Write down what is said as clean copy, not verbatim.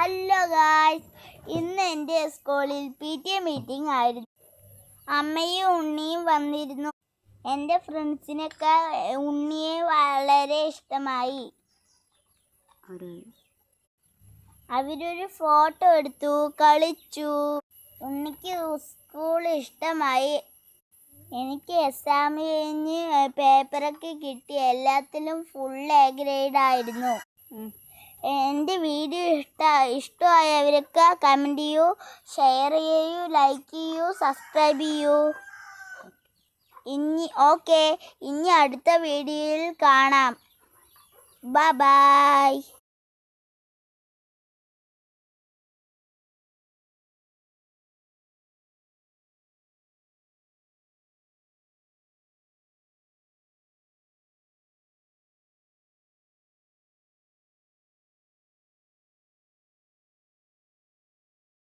Hello guys, ഇന്ന് എൻ്റെ സ്കൂളിൽ PTA മീറ്റിംഗ് ആയിരുന്നു. അമ്മയും ഉണ്ണിയും വന്നിരുന്നു. എൻ്റെ ഫ്രണ്ട്സിനൊക്കെ ഉണ്ണിയെ വളരെ ഇഷ്ടമായി. അവരൊരു ഫോട്ടോ എടുത്തു, കളിച്ചു. ഉണ്ണിക്ക് സ്കൂൾ ഇഷ്ടമായി. എനിക്ക് എക്സാം കഴിഞ്ഞ് പേപ്പറൊക്കെ കിട്ടി. എല്ലാത്തിലും ഫുൾ A ഗ്രേഡ് ആയിരുന്നു. എൻ്റെ വീഡിയോ ഇഷ്ടമായവരൊക്കെ കമൻറ്റ് ചെയ്യൂ, ഷെയർ ചെയ്യൂ, ലൈക്ക് ചെയ്യൂ, സബ്സ്ക്രൈബ് ചെയ്യൂ. ഇനി അടുത്ത വീഡിയോയിൽ കാണാം. ബൈ.